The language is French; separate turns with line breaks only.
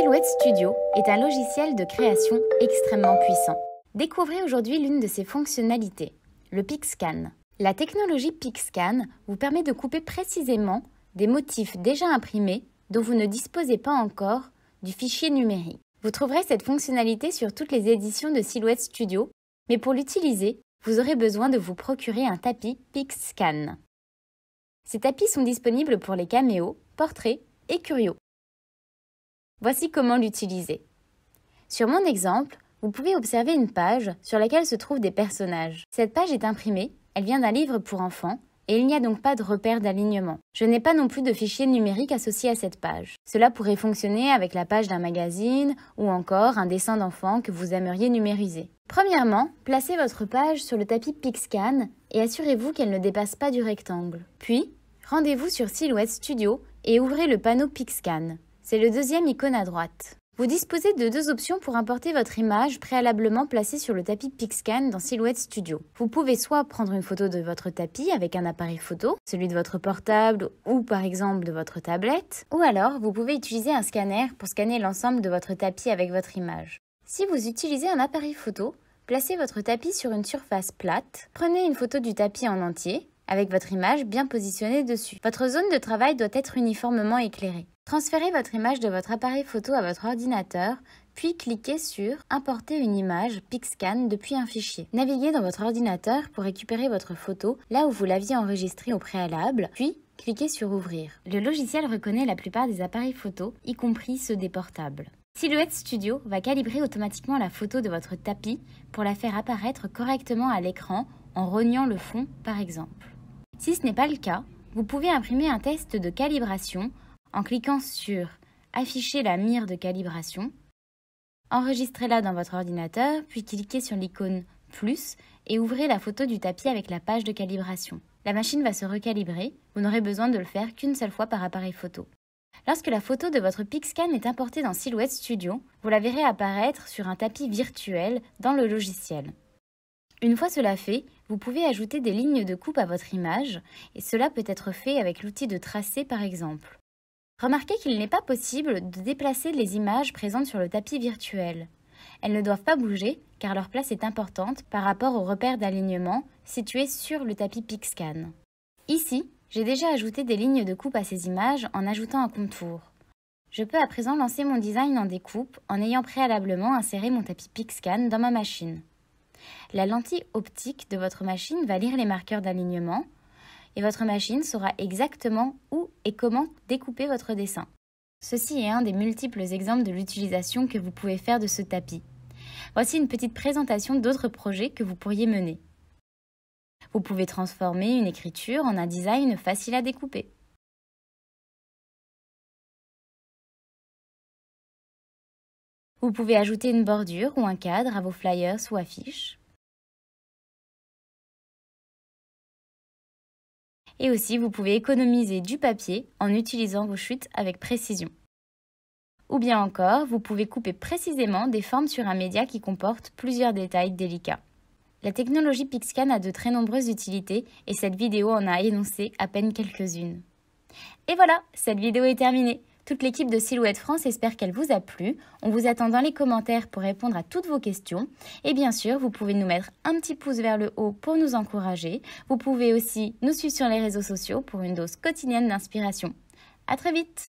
Silhouette Studio est un logiciel de création extrêmement puissant. Découvrez aujourd'hui l'une de ses fonctionnalités, le PicScan. La technologie PicScan vous permet de couper précisément des motifs déjà imprimés dont vous ne disposez pas encore du fichier numérique. Vous trouverez cette fonctionnalité sur toutes les éditions de Silhouette Studio, mais pour l'utiliser, vous aurez besoin de vous procurer un tapis PicScan. Ces tapis sont disponibles pour les caméos, portraits et curios. Voici comment l'utiliser. Sur mon exemple, vous pouvez observer une page sur laquelle se trouvent des personnages. Cette page est imprimée, elle vient d'un livre pour enfants et il n'y a donc pas de repère d'alignement. Je n'ai pas non plus de fichier numérique associé à cette page. Cela pourrait fonctionner avec la page d'un magazine ou encore un dessin d'enfant que vous aimeriez numériser. Premièrement, placez votre page sur le tapis PicScan et assurez-vous qu'elle ne dépasse pas du rectangle. Puis, rendez-vous sur Silhouette Studio et ouvrez le panneau PicScan. C'est le deuxième icône à droite. Vous disposez de deux options pour importer votre image préalablement placée sur le tapis PicScan dans Silhouette Studio. Vous pouvez soit prendre une photo de votre tapis avec un appareil photo, celui de votre portable ou par exemple de votre tablette, ou alors vous pouvez utiliser un scanner pour scanner l'ensemble de votre tapis avec votre image. Si vous utilisez un appareil photo, placez votre tapis sur une surface plate, prenez une photo du tapis en entier, avec votre image bien positionnée dessus. Votre zone de travail doit être uniformément éclairée. Transférez votre image de votre appareil photo à votre ordinateur, puis cliquez sur « Importer une image PicScan depuis un fichier ». Naviguez dans votre ordinateur pour récupérer votre photo là où vous l'aviez enregistrée au préalable, puis cliquez sur « Ouvrir ». Le logiciel reconnaît la plupart des appareils photo, y compris ceux des portables. Silhouette Studio va calibrer automatiquement la photo de votre tapis pour la faire apparaître correctement à l'écran en rognant le fond par exemple. Si ce n'est pas le cas, vous pouvez imprimer un test de calibration en cliquant sur « Afficher la mire de calibration », enregistrez-la dans votre ordinateur, puis cliquez sur l'icône « Plus » et ouvrez la photo du tapis avec la page de calibration. La machine va se recalibrer, vous n'aurez besoin de le faire qu'une seule fois par appareil photo. Lorsque la photo de votre PicScan est importée dans Silhouette Studio, vous la verrez apparaître sur un tapis virtuel dans le logiciel. Une fois cela fait, vous pouvez ajouter des lignes de coupe à votre image et cela peut être fait avec l'outil de tracé par exemple. Remarquez qu'il n'est pas possible de déplacer les images présentes sur le tapis virtuel. Elles ne doivent pas bouger car leur place est importante par rapport au repère d'alignement situé sur le tapis PicScan. Ici, j'ai déjà ajouté des lignes de coupe à ces images en ajoutant un contour. Je peux à présent lancer mon design en découpe en ayant préalablement inséré mon tapis PicScan dans ma machine. La lentille optique de votre machine va lire les marqueurs d'alignement et votre machine saura exactement où et comment découper votre dessin. Ceci est un des multiples exemples de l'utilisation que vous pouvez faire de ce tapis. Voici une petite présentation d'autres projets que vous pourriez mener. Vous pouvez transformer une écriture en un design facile à découper. Vous pouvez ajouter une bordure ou un cadre à vos flyers ou affiches. Et aussi, vous pouvez économiser du papier en utilisant vos chutes avec précision. Ou bien encore, vous pouvez couper précisément des formes sur un média qui comporte plusieurs détails délicats. La technologie PicScan a de très nombreuses utilités et cette vidéo en a énoncé à peine quelques-unes. Et voilà, cette vidéo est terminée. Toute l'équipe de Silhouette France espère qu'elle vous a plu. On vous attend dans les commentaires pour répondre à toutes vos questions. Et bien sûr, vous pouvez nous mettre un petit pouce vers le haut pour nous encourager. Vous pouvez aussi nous suivre sur les réseaux sociaux pour une dose quotidienne d'inspiration. À très vite!